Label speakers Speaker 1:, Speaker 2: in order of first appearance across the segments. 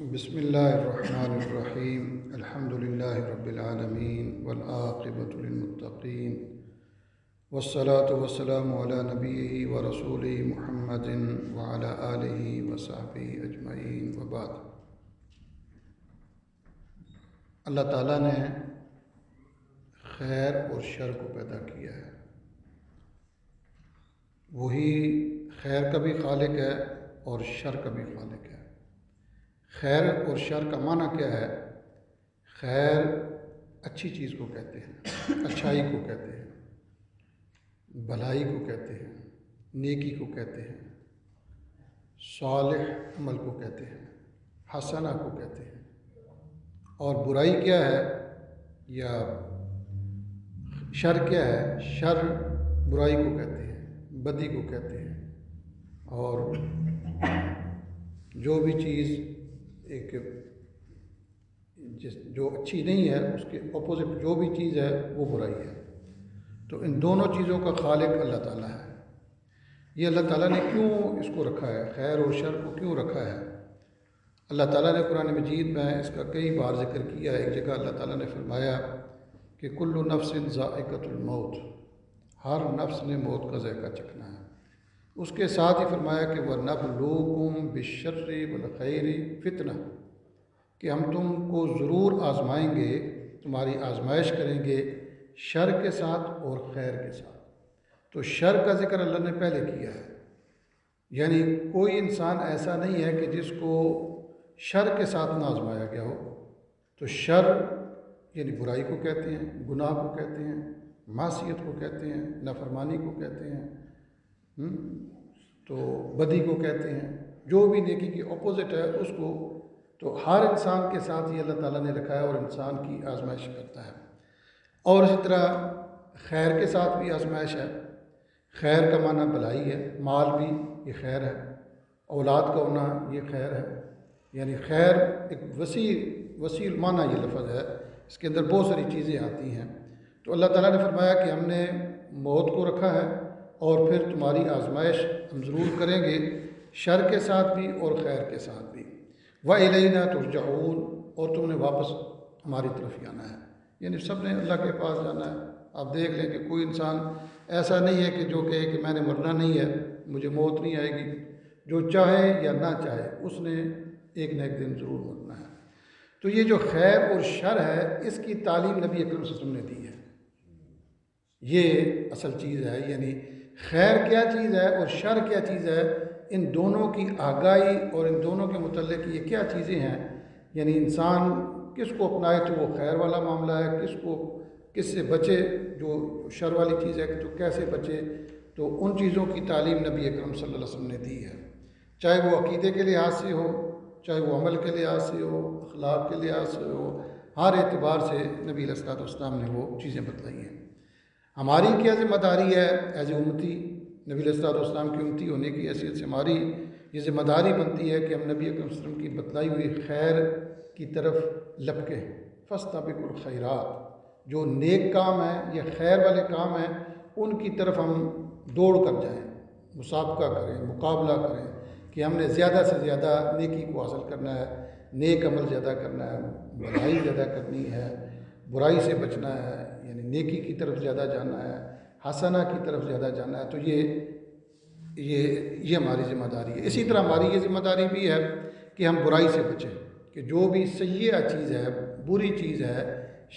Speaker 1: بسم اللہ الرحمن الرحیم الحمد للہ رب العالمین والعاقبۃ للمتقین والصلاة والسلام علی نبیہ ورسولہ محمد وعلی آلہ وصحبہ اجمعین وبعد۔ اللہ تعالیٰ نے خیر اور شر کو پیدا کیا ہے، وہی خیر کا بھی خالق ہے اور شر کا بھی خالق ہے۔ خیر اور شر کا معنی کیا ہے؟ خیر اچھی چیز کو کہتے ہیں، اچھائی کو کہتے ہیں، بھلائی کو کہتے ہیں، نیکی کو کہتے ہیں، صالح عمل کو کہتے ہیں، حسنہ کو کہتے ہیں۔ اور برائی کیا ہے یا شر کیا ہے؟ شر برائی کو کہتے ہیں، بدی کو کہتے ہیں۔ اور جو بھی چیز جو اچھی نہیں ہے اس کے اپوزٹ جو بھی چیز ہے وہ برائی ہے۔ تو ان دونوں چیزوں کا خالق اللہ تعالیٰ ہے۔ یہ اللہ تعالیٰ نے کیوں اس کو رکھا ہے؟ خیر اور شر کو کیوں رکھا ہے؟ اللہ تعالیٰ نے قرآن مجید میں اس کا کئی بار ذکر کیا۔ ایک جگہ اللہ تعالیٰ نے فرمایا کہ کل نفس ذائقۃ الموت، ہر نفس نے موت کا ذائقہ چکھنا ہے۔ اس کے ساتھ ہی فرمایا کہ وَنَبْلُوكُمْ بِالشَّرِّ وَالْخَيْرِ فِتْنَةً، کہ ہم تم کو ضرور آزمائیں گے، تمہاری آزمائش کریں گے شر کے ساتھ اور خیر کے ساتھ۔ تو شر کا ذکر اللہ نے پہلے کیا ہے، یعنی کوئی انسان ایسا نہیں ہے کہ جس کو شر کے ساتھ نہ آزمایا گیا ہو۔ تو شر یعنی برائی کو کہتے ہیں، گناہ کو کہتے ہیں، معصیت کو کہتے ہیں، نافرمانی کو کہتے ہیں، تو بدی کو کہتے ہیں، جو بھی نیکی کی اپوزٹ ہے اس کو۔ تو ہر انسان کے ساتھ یہ اللہ تعالیٰ نے رکھا ہے اور انسان کی آزمائش کرتا ہے۔ اور اسی طرح خیر کے ساتھ بھی آزمائش ہے۔ خیر کا معنی بھلائی ہے، مال بھی یہ خیر ہے، اولاد کا ہونا یہ خیر ہے، یعنی خیر ایک وسیع معنی یہ لفظ ہے، اس کے اندر بہت ساری چیزیں آتی ہیں۔ تو اللہ تعالیٰ نے فرمایا کہ ہم نے موت کو رکھا ہے اور پھر تمہاری آزمائش ہم ضرور کریں گے، شر کے ساتھ بھی اور خیر کے ساتھ بھی۔ وَإِلَيْنَا تُرْجَعُونَ، اور تم نے واپس ہماری طرف ہی آنا ہے، یعنی سب نے اللہ کے پاس جانا ہے۔ آپ دیکھ لیں کہ کوئی انسان ایسا نہیں ہے کہ جو کہے کہ میں نے مرنا نہیں ہے، مجھے موت نہیں آئے گی۔ جو چاہے یا نہ چاہے اس نے ایک نہ ایک دن ضرور مرنا ہے۔ تو یہ جو خیر اور شر ہے اس کی تعلیم نبی اکرم صلی اللہ علیہ وسلم نے دی ہے۔ یہ اصل چیز ہے، یعنی خیر کیا چیز ہے اور شر کیا چیز ہے، ان دونوں کی آگاہی اور ان دونوں کے متعلق یہ کیا چیزیں ہیں، یعنی انسان کس کو اپنائے تو وہ خیر والا معاملہ ہے، کس سے بچے جو شر والی چیز ہے تو کیسے بچے۔ تو ان چیزوں کی تعلیم نبی اکرم صلی اللہ علیہ وسلم نے دی ہے، چاہے وہ عقیدے کے لحاظ سے ہو، چاہے وہ عمل کے لحاظ سے ہو، اخلاق کے لحاظ سے ہو، ہر اعتبار سے نبی علیہ الصلوۃ والسلام نے وہ چیزیں بتلائی ہیں۔ ہماری کیا ذمہ داری ہے ایز اے امتی، نبی علیہ الصلوۃ والسلام کی امتی ہونے کی حیثیت سے ہماری یہ ذمہ داری بنتی ہے کہ ہم نبی اکرم صلی اللہ علیہ وسلم کی بتلائی ہوئی خیر کی طرف لپکیں۔ فاستبقوا الخیرات، جو نیک کام ہیں یا خیر والے کام ہیں ان کی طرف ہم دوڑ کر جائیں، مسابقہ کریں، مقابلہ کریں کہ ہم نے زیادہ سے زیادہ نیکی کو حاصل کرنا ہے، نیک عمل زیادہ کرنا ہے، بھلائی زیادہ کرنی ہے، برائی سے بچنا ہے، یعنی نیکی کی طرف زیادہ جانا ہے، حسنہ کی طرف زیادہ جانا ہے۔ تو یہ ہماری ذمہ داری ہے۔ اسی طرح ہماری یہ ذمہ داری بھی ہے کہ ہم برائی سے بچیں، کہ جو بھی سیئہ چیز ہے، بری چیز ہے،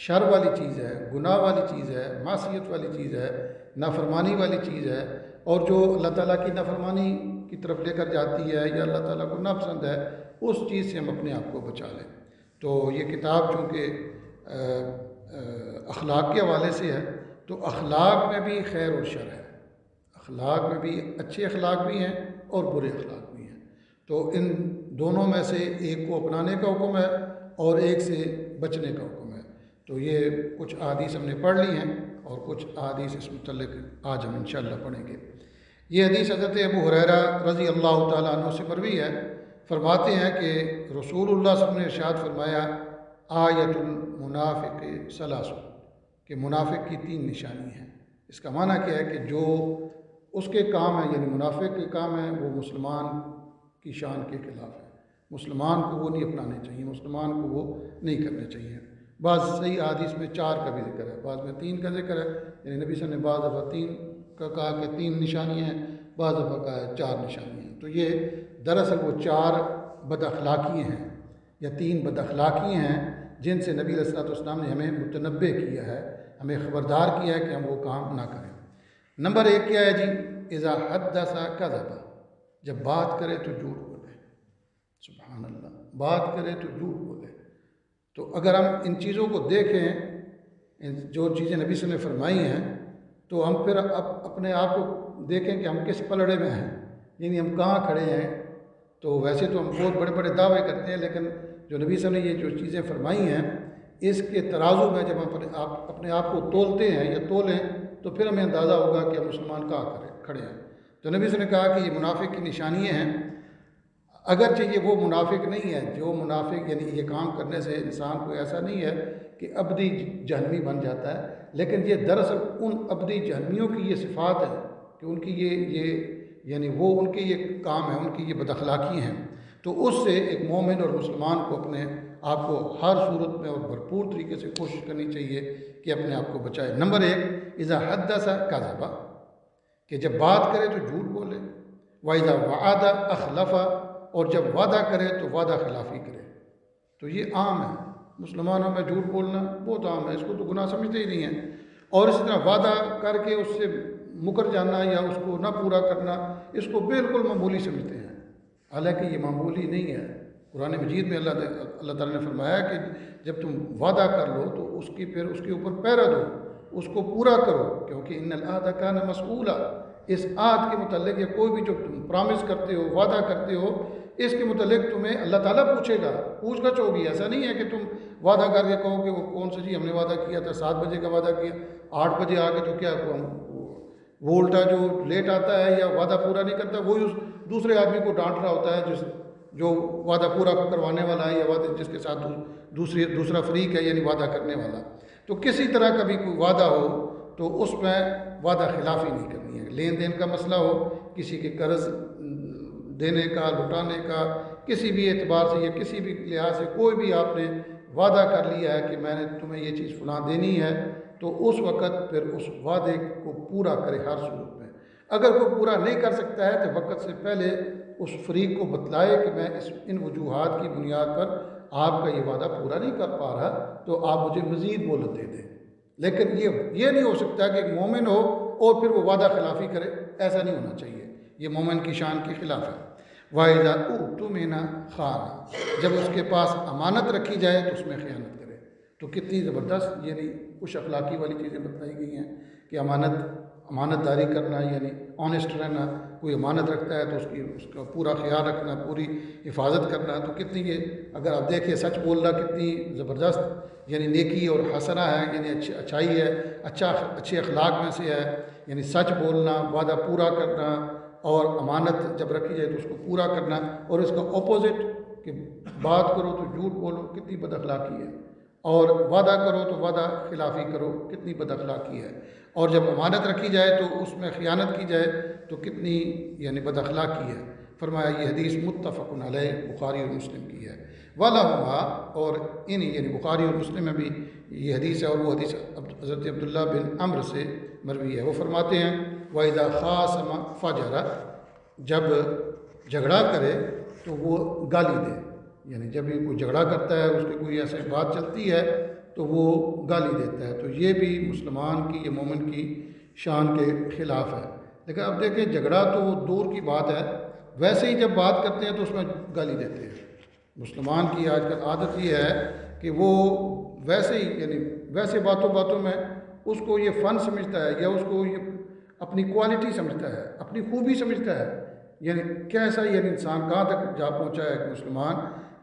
Speaker 1: شر والی چیز ہے، گناہ والی چیز ہے، معصیت والی چیز ہے، نافرمانی والی چیز ہے، اور جو اللہ تعالیٰ کی نافرمانی کی طرف لے کر جاتی ہے یا اللہ تعالیٰ کو ناپسند ہے، اس چیز سے ہم اپنے آپ کو بچا لیں۔ تو یہ کتاب چونکہ اخلاق کے حوالے سے ہے تو اخلاق میں بھی خیر اور شر ہے، اخلاق میں بھی اچھے اخلاق بھی ہیں اور برے اخلاق بھی ہیں۔ تو ان دونوں میں سے ایک کو اپنانے کا حکم ہے اور ایک سے بچنے کا حکم ہے۔ تو یہ کچھ احادیث ہم نے پڑھ لی ہیں اور کچھ احادیث اس متعلق آج ہم انشاءاللہ پڑھیں گے۔ یہ حدیث حضرت ابو ہریرہ رضی اللہ تعالیٰ عنہ سے مروی ہے، فرماتے ہیں کہ رسول اللہ صلی اللہ علیہ وسلم نے ارشاد فرمایا آیت المنافق ثلاث، کہ منافق کی 3 نشانی ہیں۔ اس کا معنی کیا ہے کہ جو اس کے کام ہیں، یعنی منافق کے کام ہیں وہ مسلمان کی شان کے خلاف ہے۔ مسلمان کو وہ نہیں اپنانے چاہیے، مسلمان کو وہ نہیں کرنے چاہیے۔ بعض صحیح حدیث میں 4 کا بھی ذکر ہے، بعض میں 3 کا ذکر ہے، یعنی نبی صلی اللہ علیہ وسلم نے بعض دفعہ 3 کا کہا کہ 3 نشانیاں ہیں، بعض دفعہ کہا ہے 4 نشانیاں ہیں۔ تو یہ دراصل وہ 4 بد اخلاقی ہیں یا 3 بد اخلاقی ہیں جن سے نبی علیہ السلام نے ہمیں متنبع کیا ہے، ہمیں خبردار کیا ہے کہ ہم وہ کام نہ کریں۔ نمبر 1 کیا ہے جی؟ اذا حدث کذب، جب بات کرے تو جھوٹ بولے۔ سبحان اللہ، بات کرے تو جھوٹ بولے۔ تو اگر ہم ان چیزوں کو دیکھیں، جو چیزیں نبی صلی اللہ علیہ وسلم نے فرمائی ہیں، تو ہم پھر اپنے آپ کو دیکھیں کہ ہم کس پلڑے میں ہیں، یعنی ہم کہاں کھڑے ہیں۔ تو ویسے تو ہم بہت بڑے بڑے دعوے کرتے ہیں، لیکن جو نبی صلی اللہ علیہ وسلم نے یہ جو چیزیں فرمائی ہیں، اس کے ترازو میں جب ہم اپنے آپ کو تولتے ہیں یا تولیں، تو پھر ہمیں اندازہ ہوگا کہ ہم مسلمان کہاں کھڑے ہیں۔ تو نبی صلی اللہ علیہ وسلم نے کہا کہ یہ منافق کی نشانیاں ہیں، اگرچہ یہ وہ منافق نہیں ہے جو منافق یعنی یہ کام کرنے سے انسان کو ایسا نہیں ہے کہ ابدی جہنمی بن جاتا ہے، لیکن یہ دراصل ان ابدی جہنمیوں کی یہ صفات ہے کہ ان کی یہ یعنی وہ ان کے یہ کام ہے، ان کی یہ بد اخلاقی ہیں۔ تو اس سے ایک مومن اور مسلمان کو اپنے آپ کو ہر صورت میں اور بھرپور طریقے سے کوشش کرنی چاہیے کہ اپنے آپ کو بچائے۔ نمبر 1 اذا حدث کذب، کہ جب بات کرے تو جھوٹ بولے، واذا وعد اخلف، اور جب وعدہ کرے تو وعدہ خلافی کرے۔ تو یہ عام ہے، مسلمانوں میں جھوٹ بولنا بہت عام ہے، اس کو تو گناہ سمجھتے ہی نہیں ہیں۔ اور اسی طرح وعدہ کر کے اس سے مکر جانا یا اس کو نہ پورا کرنا، اس کو بالکل معمولی سمجھتے ہیں، حالانکہ یہ معمولی نہیں ہے۔ قرآن مجید میں اللہ تعالیٰ نے فرمایا کہ جب تم وعدہ کر لو تو اس کے اوپر پہرا دو، اس کو پورا کرو، کیونکہ ان العہد کان مسئولا، اس عہد کے متعلق یا کوئی بھی جو تم پرامس کرتے ہو، وعدہ کرتے ہو، اس کے متعلق تمہیں اللہ تعالیٰ پوچھے گا، پوچھ گچھ ہوگی۔ ایسا نہیں ہے کہ تم وعدہ کر کے کہو کہ وہ کون سا جی ہم نے وعدہ کیا تھا 7 بجے کا وعدہ کیا، 8 بجے آ کے تو کیا وہ الٹا جو لیٹ آتا ہے یا وعدہ پورا نہیں کرتا، وہی اس دوسرے آدمی کو ڈانٹ رہا ہوتا ہے جو وعدہ پورا کروانے والا ہے یا وعدہ جس کے ساتھ دوسرا فریق ہے، یعنی وعدہ کرنے والا۔ تو کسی طرح کا بھی کوئی وعدہ ہو تو اس میں وعدہ خلافی نہیں کرنی ہے۔ لین دین کا مسئلہ ہو، کسی کے قرض دینے کا، لٹانے کا، کسی بھی اعتبار سے یا کسی بھی لحاظ سے کوئی بھی آپ نے وعدہ کر لیا ہے کہ میں نے تمہیں یہ چیز فلاں دینی ہے، تو اس وقت پھر اس وعدے کو پورا کرے ہر صورت میں۔ اگر کوئی پورا نہیں کر سکتا ہے تو وقت سے پہلے اس فریق کو بتلائے کہ میں ان وجوہات کی بنیاد پر آپ کا یہ وعدہ پورا نہیں کر پا رہا، تو آپ مجھے مزید مہلت دے دیں۔ لیکن یہ نہیں ہو سکتا کہ ایک مومن ہو اور پھر وہ وعدہ خلافی کرے، ایسا نہیں ہونا چاہیے، یہ مومن کی شان کے خلاف ہے۔ وَإِذَا اؤْتُمِنَ خَانَ، جب اس کے پاس امانت رکھی جائے تو اس میں خیانت کرے۔ تو کتنی زبردست یعنی خوش اخلاقی والی چیزیں بتائی گئی ہیں کہ امانت داری کرنا، یعنی آنیسٹ رہنا، کوئی امانت رکھتا ہے تو اس کا پورا خیال رکھنا، پوری حفاظت کرنا۔ تو کتنی یہ اگر آپ دیکھیں سچ بولنا کتنی زبردست یعنی نیکی اور حسنہ ہے، یعنی اچھائی ہے، اچھے اخلاق میں سے ہے، یعنی سچ بولنا، وعدہ پورا کرنا، اور امانت جب رکھی جائے تو اس کو پورا کرنا، اور اس کا اپوزٹ کہ بات کرو تو جھوٹ بولو، کتنی بد اخلاقی ہے، اور وعدہ کرو تو وعدہ خلافی کرو، کتنی بد اخلاقی ہے، اور جب امانت رکھی جائے تو اس میں خیانت کی جائے تو کتنی یعنی بد اخلاقی ہے۔ فرمایا یہ حدیث متفق علیہ، بخاری اور مسلم کی ہے۔ وَلَهُمَا، اور یعنی بخاری اور مسلم میں بھی یہ حدیث ہے، اور وہ حدیث حضرت عبداللہ بن عمرو سے مروی ہے۔ وہ فرماتے ہیں وَإِذَا خَاصَمَ فَجَرَ، جب جھگڑا کرے تو وہ گالی دے، یعنی جب یہ کوئی جھگڑا کرتا ہے، اس کی کوئی ایسی بات چلتی ہے تو وہ گالی دیتا ہے، تو یہ بھی مسلمان کی یا مومن کی شان کے خلاف ہے۔ لیکن اب دیکھیں جھگڑا تو وہ دور کی بات ہے، ویسے ہی جب بات کرتے ہیں تو اس میں گالی دیتے ہیں۔ مسلمان کی آج کل عادت یہ ہے کہ وہ ویسے ہی یعنی ویسے باتوں میں اس کو یہ فن سمجھتا ہے، یا اس کو یہ اپنی کوالٹی سمجھتا ہے، اپنی خوبی سمجھتا ہے، یعنی کیسا یعنی انسان کہاں تک جا پہنچا ہے کہ مسلمان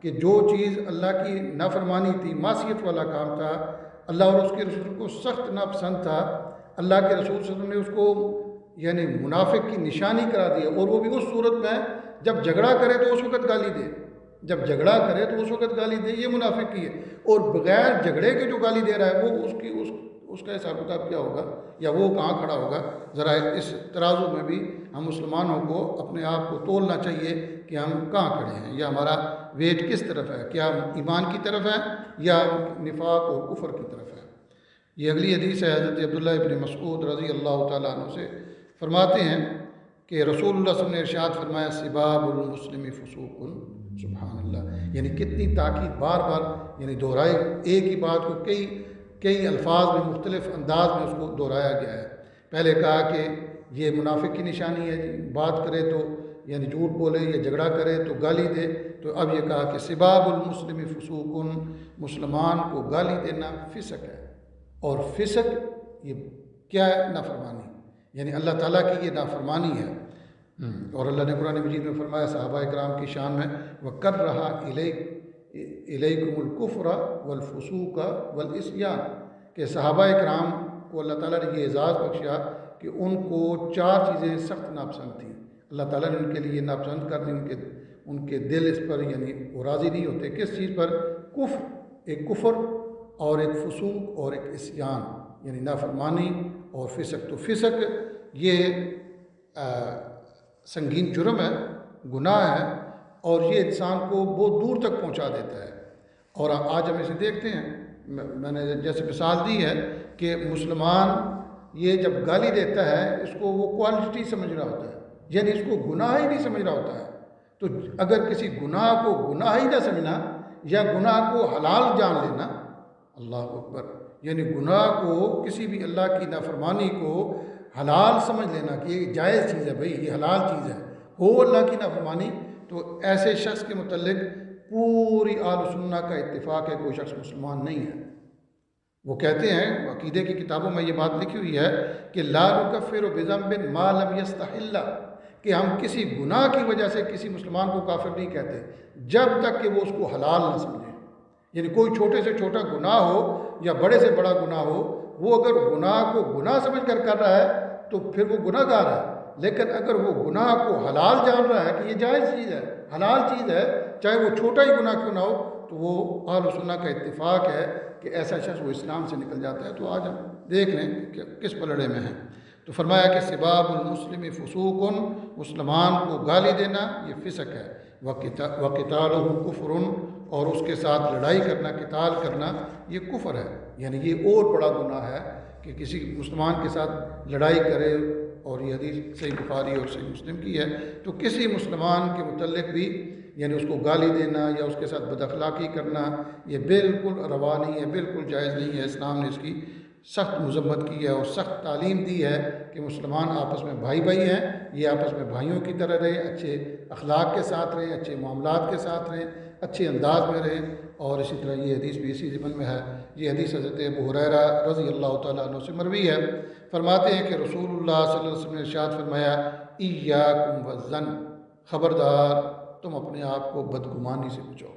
Speaker 1: کہ جو چیز اللہ کی نافرمانی تھی، معصیت والا کام تھا، اللہ اور اس کے رسول کو سخت ناپسند تھا، اللہ کے رسول صلی اللہ علیہ وسلم نے اس کو یعنی منافق کی نشانی کرا دیا، اور وہ بھی اس صورت میں جب جھگڑا کرے تو اس وقت گالی دے، جب جھگڑا کرے تو اس وقت گالی دے، یہ منافق کی ہے۔ اور بغیر جھگڑے کے جو گالی دے رہا ہے وہ اس کا حساب کتاب کیا ہوگا، یا وہ کہاں کھڑا ہوگا؟ ذرا اس ترازو میں بھی ہم مسلمانوں کو اپنے آپ کو تولنا چاہیے کہ ہم کہاں کھڑے ہیں، یا ہمارا ویٹ کس طرف ہے، کیا ایمان کی طرف ہے یا نفاق اور کفر کی طرف ہے۔ یہ اگلی حدیث ہے حضرت عبداللہ ابن مسعود رضی اللہ تعالیٰ عنہ سے، فرماتے ہیں کہ رسول اللہ صلی اللہ علیہ وسلم نے ارشاد فرمایا سباب المسلم فسوق، سبحان اللہ، یعنی کتنی تاکید بار بار یعنی دہرائی، ایک ہی بات کو کئی الفاظ میں مختلف انداز میں اس کو دہرایا گیا ہے۔ پہلے کہا کہ یہ منافق کی نشانی ہے، بات کرے تو یعنی جھوٹ بولے یا جھگڑا کرے تو گالی دے، تو اب یہ کہا کہ سباب المسلم فسوق، مسلمان کو گالی دینا فسق ہے، اور فسق یہ کیا ہے؟ نافرمانی، یعنی اللہ تعالیٰ کی یہ نافرمانی ہے۔ اور اللہ نے قرآن مجید میں فرمایا صحابہ اکرام کی شان میں وَكَرَّهَ إِلَيْكُمُ الْكُفْرَ وَالْفُسُوقَ وَالْعِصْيَانَ، کہ صحابہ اکرام کو اللہ تعالیٰ نے یہ اعزاز بخشا کہ ان کو 4 چیزیں سخت ناپسند تھیں، اللہ تعالیٰ نے ان کے لیے ناپسند کر دی، ان کے دل اس پر یعنی وہ راضی نہیں ہوتے۔ کس چیز پر؟ کفر، ایک کفر اور ایک فسوق اور ایک عصیان، یعنی نافرمانی اور فسق۔ تو فسق یہ سنگین جرم ہے، گناہ ہے، اور یہ انسان کو بہت دور تک پہنچا دیتا ہے۔ اور آج ہم اسے دیکھتے ہیں، میں نے جیسے مثال دی ہے کہ مسلمان یہ جب گالی دیتا ہے اس کو وہ کوالٹی سمجھ رہا ہوتا ہے، یعنی اس کو گناہ ہی نہیں سمجھ رہا ہوتا ہے۔ تو اگر کسی گناہ کو گناہ ہی نہ سمجھنا یا گناہ کو حلال جان لینا، اللہ اکبر، یعنی گناہ کو، کسی بھی اللہ کی نافرمانی کو حلال سمجھ لینا کہ یہ جائز چیز ہے، بھئی یہ حلال چیز ہے، ہو اللہ کی نافرمانی، تو ایسے شخص کے متعلق پوری اہل سنہ کا اتفاق ہے کوئی شخص مسلمان نہیں ہے۔ وہ کہتے ہیں، عقیدے کی کتابوں میں یہ بات لکھی ہوئی ہے کہ لا نکفر بذنب ما لم یستحل، کہ ہم کسی گناہ کی وجہ سے کسی مسلمان کو کافر نہیں کہتے جب تک کہ وہ اس کو حلال نہ سمجھے۔ یعنی کوئی چھوٹے سے چھوٹا گناہ ہو یا بڑے سے بڑا گناہ ہو، وہ اگر گناہ کو گناہ سمجھ کر رہا ہے تو پھر وہ گناہ گار ہے، لیکن اگر وہ گناہ کو حلال جان رہا ہے کہ یہ جائز چیز ہے، حلال چیز ہے، چاہے وہ چھوٹا ہی گناہ کیوں نہ ہو، تو وہ اہل سنہ کا اتفاق ہے کہ ایسا شخص وہ اسلام سے نکل جاتا ہے۔ تو آج ہم دیکھ لیں کہ کس پلڑے میں ہیں۔ تو فرمایا کہ سباب المسلم فسوق، مسلمان کو گالی دینا یہ فسق ہے، وقتالہ کفر، اور اس کے ساتھ لڑائی کرنا، قتال کرنا یہ کفر ہے، یعنی یہ اور بڑا گناہ ہے کہ کسی مسلمان کے ساتھ لڑائی کرے، اور یہ حدیث صحیح بخاری اور صحیح مسلم کی ہے۔ تو کسی مسلمان کے متعلق بھی یعنی اس کو گالی دینا یا اس کے ساتھ بد اخلاقی کرنا یہ بالکل روا نہیں ہے، بالکل جائز نہیں ہے۔ اسلام نے اس کی سخت مذمت کی ہے اور سخت تعلیم دی ہے کہ مسلمان آپس میں بھائی بھائی ہیں، یہ آپس میں بھائیوں کی طرح رہیں، اچھے اخلاق کے ساتھ رہیں، اچھے معاملات کے ساتھ رہیں، اچھے انداز میں رہیں۔ اور اسی طرح یہ حدیث بھی اسی ضمن میں ہے۔ یہ حدیث حضرت ابو ہریرہ رضی اللہ تعالیٰ عنہ سے مروی ہے، فرماتے ہیں کہ رسول اللہ صلی اللہ علیہ وسلم نے ارشاد فرمایا ایاکم والظن، خبردار تم اپنے آپ کو بدگمانی سے بچاؤ،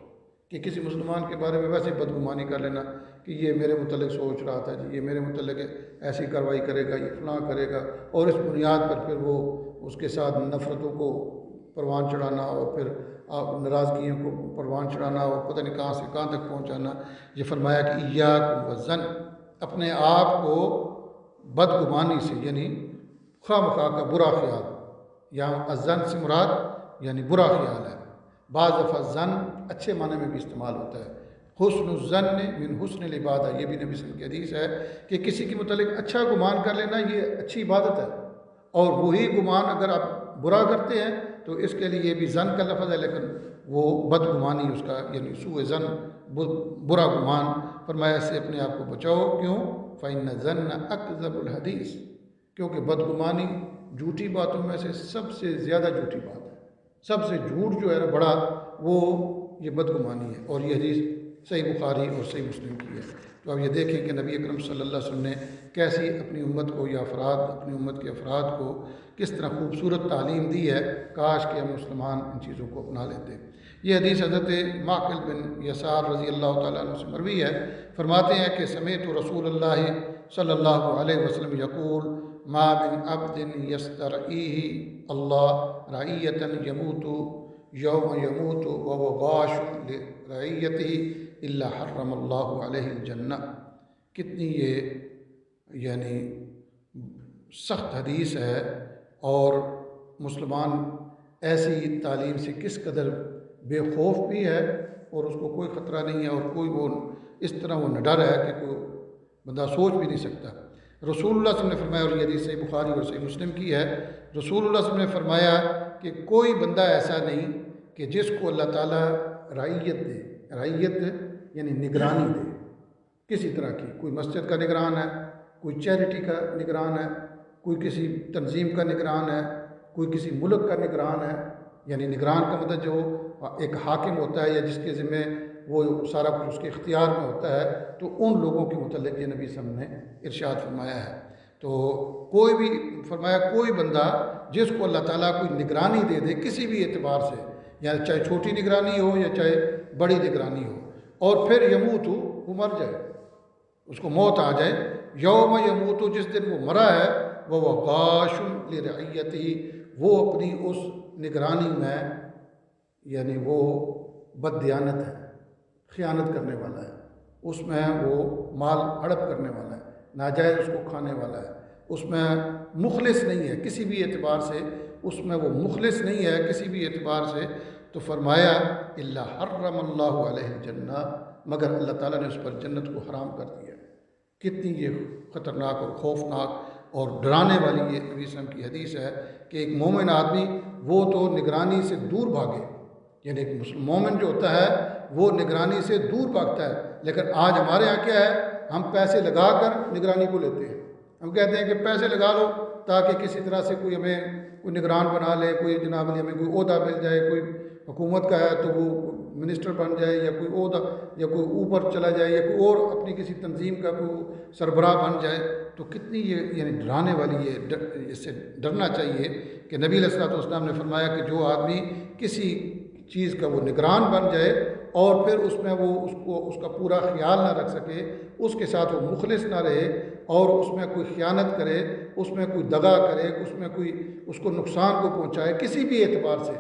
Speaker 1: کہ کسی مسلمان کے بارے میں ویسے بدگمانی کر لینا کہ یہ میرے متعلق سوچ رہا تھا جی، یہ میرے متعلق ایسی کارروائی کرے گا، یہ فلاں کرے گا، اور اس بنیاد پر پھر وہ اس کے ساتھ نفرتوں کو پروان چڑھانا اور پھر ناراضگیوں کو پروان چڑھانا اور پتہ نہیں کہاں سے کہاں تک پہنچانا۔ یہ فرمایا کہ ایاکم والظن، اپنے آپ کو بدگمانی سے، یعنی خواہ مخواہ کا برا خیال، یہاں الظن سے مراد یعنی برا خیال ہے۔ بعض دفعہ ظن اچھے معنی میں بھی استعمال ہوتا ہے، حسن الظن من حسن العبادہ، یہ بھی نبی صلی اللہ علیہ وسلم کی حدیث ہے کہ کسی کے متعلق اچھا گمان کر لینا یہ اچھی عبادت ہے، اور وہی گمان اگر آپ برا کرتے ہیں تو اس کے لیے یہ بھی ظن کا لفظ ہے، لیکن وہ بدگمانی اس کا یعنی سوء ظن، برا گمان۔ فرمایا اس سے اپنے آپ کو بچاؤ، کیوں؟ فإن الظن اکذب الحدیث، کیونکہ بدگمانی جھوٹی باتوں میں سے سب سے زیادہ جھوٹی بات ہے، سب سے جھوٹ جو ہے نا بڑا، وہ یہ بدگمانی ہے۔ اور یہ حدیث صحیح بخاری اور صحیح مسلم کی ہے۔ تو اب یہ دیکھیں کہ نبی اکرم صلی اللہ علیہ وسلم نے کیسی اپنی امت کو یا اپنی امت کے افراد کو کس طرح خوبصورت تعلیم دی ہے، کاش کہ ہم مسلمان ان چیزوں کو اپنا لیتے۔ یہ حدیث حضرت معقل بن یسار رضی اللہ تعالیٰ عنہ سے مروی ہے، فرماتے ہیں کہ سمعت رسول اللہ صلی اللہ علیہ وسلم یقول ما من عبد یسترعیہ اللہ رعیۃ یموت یوم یموت وهو غاش لرعیتہ الا حرم اللہ علیہ الجنہ۔ کتنی یہ یعنی سخت حدیث ہے، اور مسلمان ایسی تعلیم سے کس قدر بے خوف بھی ہے، اور اس کو کوئی خطرہ نہیں ہے، اور کوئی وہ اس طرح وہ نڈر ہے کہ کوئی بندہ سوچ بھی نہیں سکتا۔ رسول اللہ صلی اللہ علیہ وسلم نے فرمایا، اور یہ حدیث صحیح بخاری اور صحیح مسلم کی ہے، رسول اللہ صلی اللہ علیہ وسلم نے فرمایا کہ کوئی بندہ ایسا نہیں کہ جس کو اللہ تعالیٰ رعیت دے، رعیت یعنی نگرانی دے کسی طرح کی، کوئی مسجد کا نگران ہے، کوئی چیریٹی کا نگران ہے، کوئی کسی تنظیم کا نگران ہے، کوئی کسی ملک کا نگران ہے، یعنی نگران کا مطلب جو ایک حاکم ہوتا ہے یا جس کے ذمہ وہ سارا کچھ اس کے اختیار میں ہوتا ہے، تو ان لوگوں کے متعلق یہ نبی صلی اللہ علیہ وسلم نے ارشاد فرمایا ہے۔ تو کوئی بھی فرمایا کوئی بندہ جس کو اللہ تعالیٰ کوئی نگرانی دے دے کسی بھی اعتبار سے، یا چاہے چھوٹی نگرانی ہو یا چاہے بڑی نگرانی ہو، اور پھر یموت ہو، وہ مر جائے، اس کو موت آ جائے، یوم یموت، جس دن وہ مرا ہے، وہ غاش لرعیتہ، وہ اپنی اس نگرانی میں یعنی وہ بددیانت ہے، خیانت کرنے والا ہے، اس میں وہ مال ہڑپ کرنے والا ہے، ناجائز اس کو کھانے والا ہے، اس میں مخلص نہیں ہے کسی بھی اعتبار سے، اس میں وہ مخلص نہیں ہے کسی بھی اعتبار سے۔ تو فرمایا الا حرم اللہ علیہ الجنہ، مگر اللہ تعالیٰ نے اس پر جنت کو حرام کر دیا۔ کتنی یہ خطرناک اور خوفناک اور ڈرانے والی یہ نبی صلی اللہ علیہ وسلم کی حدیث ہے کہ ایک مومن آدمی وہ تو نگرانی سے دور بھاگے، یعنی ایک مومن جو ہوتا ہے وہ نگرانی سے دور بھاگتا ہے، لیکن آج ہمارے یہاں کیا ہے، ہم پیسے لگا کر نگرانی کو لیتے ہیں، ہم کہتے ہیں کہ پیسے لگا لو تاکہ کسی طرح سے کوئی ہمیں کوئی نگران بنا لے، کوئی جناب علی ہمیں کوئی عہدہ مل جائے، کوئی حکومت کا ہے تو وہ منسٹر بن جائے، یا کوئی عہدہ یا کوئی اوپر چلا جائے، یا کوئی اور اپنی کسی تنظیم کا کوئی سربراہ بن جائے۔ تو کتنی یہ یعنی ڈرانے والی یہ اس سے ڈرنا چاہیے کہ نبی علیہ الصلوۃ والسلام نے فرمایا کہ جو آدمی کسی چیز کا وہ نگران بن جائے اور پھر اس میں وہ اس کا پورا خیال نہ رکھ سکے، اس کے ساتھ وہ مخلص نہ رہے اور اس میں کوئی خیانت کرے، اس میں کوئی دغا کرے، اس میں کوئی اس کو نقصان کو پہنچائے کسی بھی اعتبار سے،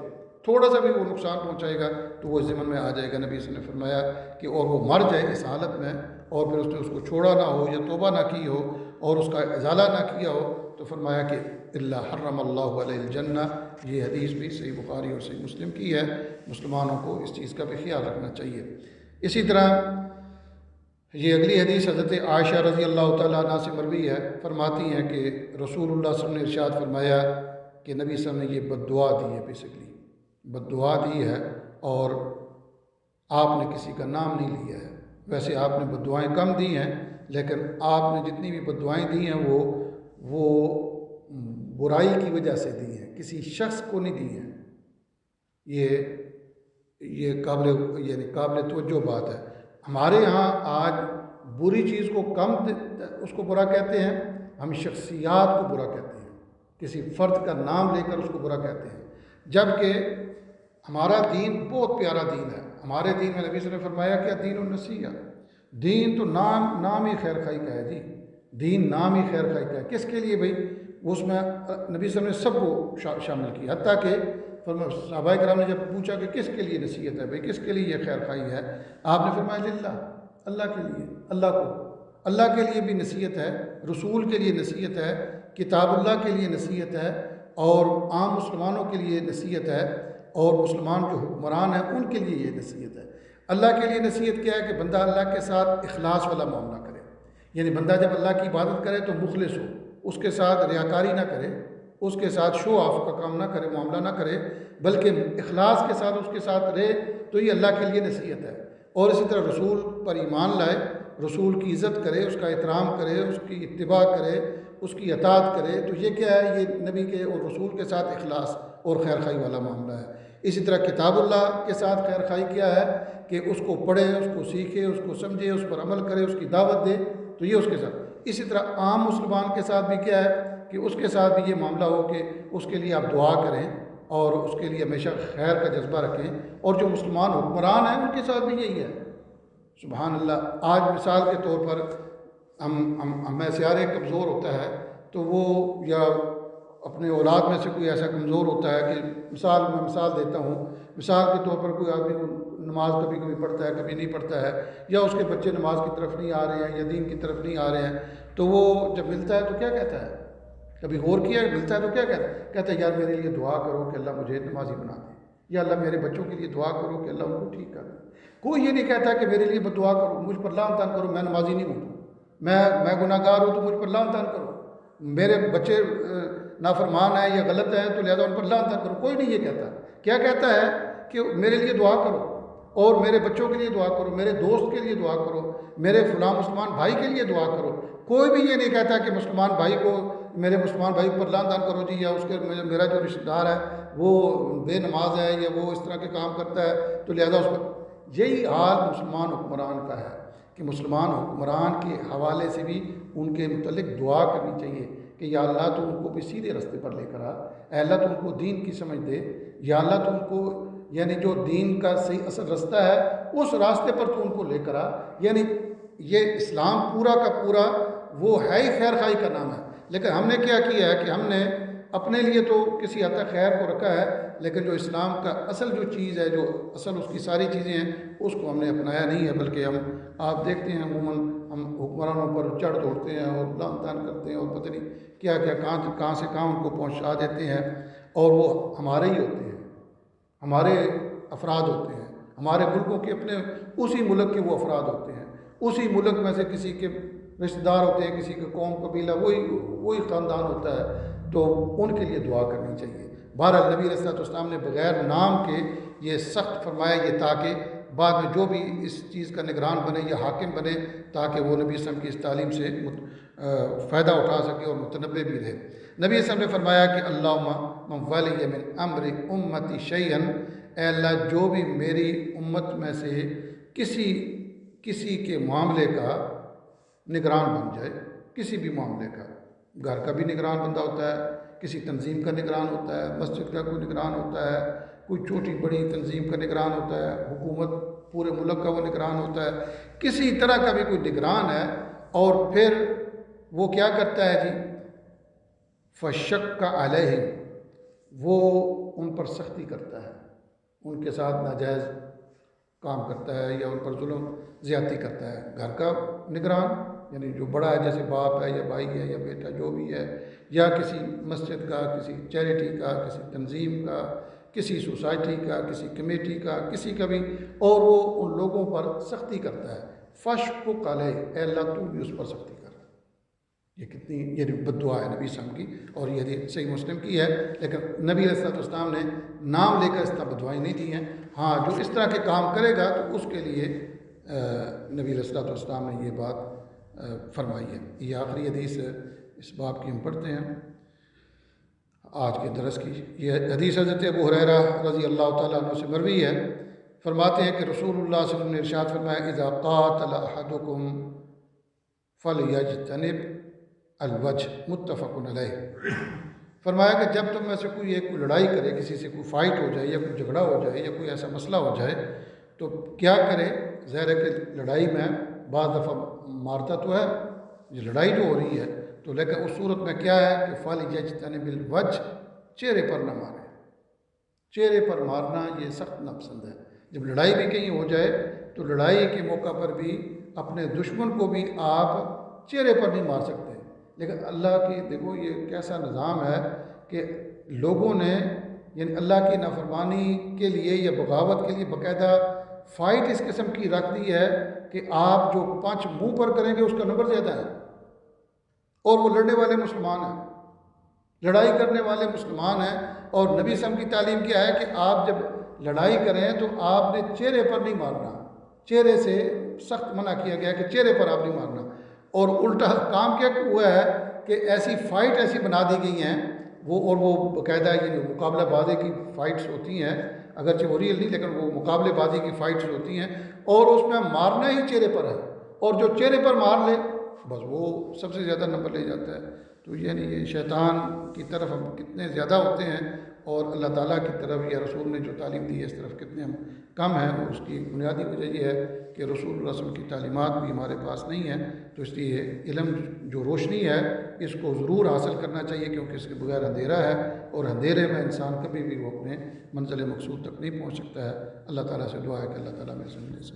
Speaker 1: تھوڑا سا بھی وہ نقصان پہنچائے گا تو وہ ضمن میں آ جائے گا۔ نبی صلی اللہ علیہ وسلم نے فرمایا کہ اور وہ مر جائے اس حالت میں، اور پھر اس نے اس کو چھوڑا نہ ہو یا توبہ نہ کی ہو اور اس کا ازالہ نہ کیا ہو، تو فرمایا کہ الا حرم اللہ علیہ الجنہ۔ یہ حدیث بھی صحیح بخاری اور صحیح مسلم کی ہے، مسلمانوں کو اس چیز کا بھی خیال رکھنا چاہیے۔ اسی طرح یہ اگلی حدیث حضرت عائشہ رضی اللہ تعالیٰ عنہ سے مروی ہے، فرماتی ہیں کہ رسول اللہ صلی اللہ علیہ وسلم نے ارشاد فرمایا کہ نبی صلی اللہ علیہ وسلم نے یہ بد دعا دی ہے، بیسکلی بد دعا دی ہے، اور آپ نے کسی کا نام نہیں لیا ہے۔ ویسے آپ نے بد دعائیں کم دی ہیں، لیکن آپ نے جتنی بھی بد دعائیں دی ہیں وہ برائی کی وجہ سے دی ہیں، کسی شخص کو نہیں دی ہیں۔ یہ قابل توجہ بات ہے۔ ہمارے ہاں آج بری چیز کو کم اس کو برا کہتے ہیں، ہم شخصیات کو برا کہتے ہیں، کسی فرد کا نام لے کر اس کو برا کہتے ہیں، جبکہ ہمارا دین بہت پیارا دین ہے۔ ہمارے دین میں نبی صلی اللہ علیہ وسلم نے فرمایا کہ دین النصیحہ، دین تو نام ہی خیر خائی کا ہے جی، دین نام ہی خیر خائی کا ہے۔ کس کے لیے بھائی؟ اس میں نبی صلی اللہ علیہ وسلم نے سب کو شامل کیا، حتیٰ کہ صحابہ کرام نے جب پوچھا کہ کس کے لیے نصیحت ہے بھائی، کس کے لیے یہ خیر خائی ہے، آپ نے فرمایا للہ، اللہ کے لیے، اللہ کے لیے بھی نصیحت ہے، رسول کے لیے نصیحت ہے، کتاب اللہ کے لیے نصیحت ہے، اور عام مسلمانوں کے لیے نصیحت ہے، اور مسلمان جو حکمران ہیں ان کے لیے یہ نصیحت ہے۔ اللہ کے لیے نصیحت کیا ہے کہ بندہ اللہ کے ساتھ اخلاص والا معاملہ کرے، یعنی بندہ جب اللہ کی عبادت کرے تو مخلص ہو، اس کے ساتھ ریاکاری نہ کرے، اس کے ساتھ شو آف کا کام نہ کرے، معاملہ نہ کرے، بلکہ اخلاص کے ساتھ اس کے ساتھ رہے، تو یہ اللہ کے لیے نصیحت ہے۔ اور اسی طرح رسول پر ایمان لائے، رسول کی عزت کرے، اس کا احترام کرے، اس کی اتباع کرے، اس کی اطاعت کرے، تو یہ کیا ہے؟ یہ نبی کے اور رسول کے ساتھ اخلاص اور خیر خائی والا معاملہ ہے۔ اسی طرح کتاب اللہ کے ساتھ خیر خائی کیا ہے کہ اس کو پڑھے، اس کو سیکھے، اس کو سمجھے، اس پر عمل کرے، اس کی دعوت دے، تو یہ اس کے ساتھ۔ اسی طرح عام مسلمان کے ساتھ بھی کیا ہے کہ اس کے ساتھ بھی یہ معاملہ ہو کہ اس کے لیے آپ دعا کریں اور اس کے لیے ہمیشہ خیر کا جذبہ رکھیں، اور جو مسلمان حکمران ہیں ان کے ساتھ بھی یہی ہے۔ سبحان اللہ، آج مثال کے طور پر ہمیں سے ہر ایک کمزور ہوتا ہے، تو وہ یا اپنے اولاد میں سے کوئی ایسا کمزور ہوتا ہے کہ میں مثال دیتا ہوں، مثال کے طور پر کوئی آدمی نماز کبھی کبھی پڑھتا ہے کبھی نہیں پڑھتا ہے، یا اس کے بچے نماز کی طرف نہیں آ رہے ہیں یا دین کی طرف نہیں آ رہے ہیں، تو وہ جب ملتا ہے تو کیا کہتا ہے؟ کبھی غور کیا ملتا ہے تو کیا کہتا ہے یار میرے لیے دعا کرو کہ اللہ مجھے نمازی بنا دے، یا اللہ میرے بچوں کے لیے دعا کرو کہ اللہ ان کو ٹھیک کر دے۔ کوئی یہ نہیں کہتا کہ میرے لیے دعا کرو، مجھ پر لعن طعن کرو، میں نمازی نہیں ہوں، میں گناہ گار ہوں تو مجھ پر لعن طعن کرو، میرے بچے نافرمان ہیں یا غلط ہیں تو لہذا ان پر لعن طعن کرو۔ کوئی نہیں یہ کہتا۔ کیا کہتا ہے کہ میرے لیے دعا کرو اور میرے بچوں کے لیے دعا کرو، میرے دوست کے لیے دعا کرو، میرے فلاں مسلمان بھائی کے لیے دعا کرو۔ کوئی بھی یہ نہیں کہتا کہ مسلمان بھائی کو، میرے مسلمان بھائی پر لعن طعن کرو جی، یا اس کے میرا جو رشتہ دار ہے وہ بے نماز ہے یا وہ اس طرح کے کام کرتا ہے تو لہذا اس پر۔ یہی حال مسلمان حکمران کا ہے کہ مسلمان حکمران کے حوالے سے بھی ان کے متعلق دعا کرنی چاہیے کہ یا اللہ تو ان کو بھی سیدھے راستے پر لے کر آ، اے اللہ تو ان کو دین کی سمجھ دے، یا اللہ تو ان کو یعنی جو دین کا صحیح اصل راستہ ہے اس راستے پر تو ان کو لے کر آ۔ یعنی یہ اسلام پورا کا پورا وہ ہے ہی خیر خواہی کا نام ہے، لیکن ہم نے کیا کیا ہے کہ ہم نے اپنے لیے تو کسی حد تک خیر کو رکھا ہے، لیکن جو اسلام کا اصل جو چیز ہے، جو اصل اس کی ساری چیزیں ہیں، اس کو ہم نے اپنایا نہیں ہے، بلکہ ہم آپ دیکھتے ہیں عموماً ہم حکمرانوں پر چڑھ دوڑتے ہیں اور لعن طعن کرتے ہیں اور پتہ نہیں کیا کیا کہاں سے کہاں ان کو پہنچا دیتے ہیں، اور وہ ہمارے ہی ہوتے ہیں، ہمارے افراد ہوتے ہیں، ہمارے ملکوں کے اپنے اسی ملک کے وہ افراد ہوتے ہیں، اسی ملک میں سے کسی کے رشتہ دار ہوتے ہیں، کسی کا قوم قبیلہ وہی خاندان ہوتا ہے، تو ان کے لیے دعا کرنی چاہیے۔ بہرحال نبی علیہ السلام نے بغیر نام کے یہ سخت فرمایا، یہ تاکہ بعد میں جو بھی اس چیز کا نگران بنے یا حاکم بنے تاکہ وہ نبی صلی اللہ علیہ وسلم کی اس تعلیم سے فائدہ اٹھا سکے اور متنبع بھی رہے۔ نبی صلی اللہ علیہ وسلم نے فرمایا کہ اللہم من ولی من امر امتی شیئا، اے اللہ جو بھی میری امت میں سے کسی کے معاملے کا نگران بن جائے، کسی بھی معاملے کا، گھر کا بھی نگران بندہ ہوتا ہے، کسی تنظیم کا نگران ہوتا ہے، مسجد کا کوئی نگران ہوتا ہے، کوئی چھوٹی بڑی تنظیم کا نگران ہوتا ہے، حکومت پورے ملک کا وہ نگران ہوتا ہے، کسی طرح کا بھی کوئی نگران ہے، اور پھر وہ کیا کرتا ہے جی، فشق علیہ، وہ ان پر سختی کرتا ہے، ان کے ساتھ ناجائز کام کرتا ہے یا ان پر ظلم زیادتی کرتا ہے۔ گھر کا نگران یعنی جو بڑا ہے، جیسے باپ ہے یا بھائی ہے یا بیٹا جو بھی ہے، یا کسی مسجد کا، کسی چیریٹی کا، کسی تنظیم کا، کسی سوسائٹی کا، کسی کمیٹی کا، کسی کا بھی، اور وہ ان لوگوں پر سختی کرتا ہے۔ فشق علیہ، اے اللہ تو بھی اس پر سختی کر۔ یہ کتنی یہ بد دعا ہے نبی صلی اللہ علیہ وسلم کی، اور یہ صحیح مسلم کی ہے، لیکن نبی علیہ السلام نے نام لے کر اس طرح بد دعائیں نہیں دی ہیں۔ ہاں جو اس طرح کے کام کرے گا تو اس کے لیے نبی علیہ السلام نے یہ بات فرمائی ہے۔ یہ آخری حدیث اس باب کی ہم پڑھتے ہیں آج کے درس کی۔ یہ حدیث حضرت ابو ہریرہ رضی اللہ تعالیٰ عنہ سے مروی ہے، فرماتے ہیں کہ رسول اللہ صلی اللہ علیہ وسلم نے ارشاد فرمایا اذا قاتل احدکم فلیجتنب الوجہ، متفق علیہ۔ فرمایا کہ جب تم میں سے کوئی ایک لڑائی کرے، کسی سے کوئی فائٹ ہو جائے یا کوئی جھگڑا ہو جائے یا کوئی ایسا مسئلہ ہو جائے تو کیا کرے؟ ظاہر ہے کہ لڑائی میں بعض دفعہ مارتا تو ہے، یہ لڑائی جو ہو رہی ہے تو، لیکن اس صورت میں کیا ہے کہ فلیجتنب الوجہ، چہرے پر نہ مارے۔ چہرے پر مارنا یہ سخت ناپسند ہے۔ جب لڑائی بھی کہیں ہو جائے تو لڑائی کے موقع پر بھی اپنے دشمن کو بھی آپ چہرے پر نہیں مار سکتے، لیکن اللہ کی دیکھو یہ کیسا نظام ہے کہ لوگوں نے یعنی اللہ کی نافرمانی کے لیے یا بغاوت کے لیے باقاعدہ فائٹ اس قسم کی رکھ دی ہے کہ آپ جو 5 منہ پر کریں گے اس کا نمبر زیادہ ہے، اور وہ لڑنے والے مسلمان ہیں، لڑائی کرنے والے مسلمان ہیں، اور نبی صلی اللہ علیہ وسلم کی تعلیم کیا ہے کہ آپ جب لڑائی کریں تو آپ نے چہرے پر نہیں مارنا، چہرے سے سخت منع کیا گیا کہ چہرے پر آپ نہیں مارنا، اور الٹا کام کیا ہوا ہے کہ ایسی فائٹ ایسی بنا دی گئی ہیں وہ باقاعدہ یہ مقابلہ بازی کی فائٹس ہوتی ہیں، اگرچہ وہ ریئل نہیں لیکن وہ مقابلے بازی کی فائٹس ہوتی ہیں، اور اس میں مارنا ہی چہرے پر ہے، اور جو چہرے پر مار لے بس وہ سب سے زیادہ نمبر لے جاتا ہے۔ تو یعنی یہ شیطان کی طرف ہم کتنے زیادہ ہوتے ہیں، اور اللہ تعالیٰ کی طرف یا رسول نے جو تعلیم دی ہے اس طرف کتنے ہم کم ہیں، اور اس کی بنیادی وجہ یہ ہے کہ رسول اللہ صلی اللہ علیہ وسلم کی تعلیمات بھی ہمارے پاس نہیں ہیں۔ تو اس لیے علم جو روشنی ہے اس کو ضرور حاصل کرنا چاہیے، کیونکہ اس کے بغیر اندھیرا ہے، اور اندھیرے میں انسان کبھی بھی وہ اپنے منزل مقصود تک نہیں پہنچ سکتا ہے۔ اللہ تعالیٰ سے دعا ہے کہ اللہ تعالیٰ میں سمجھنے سے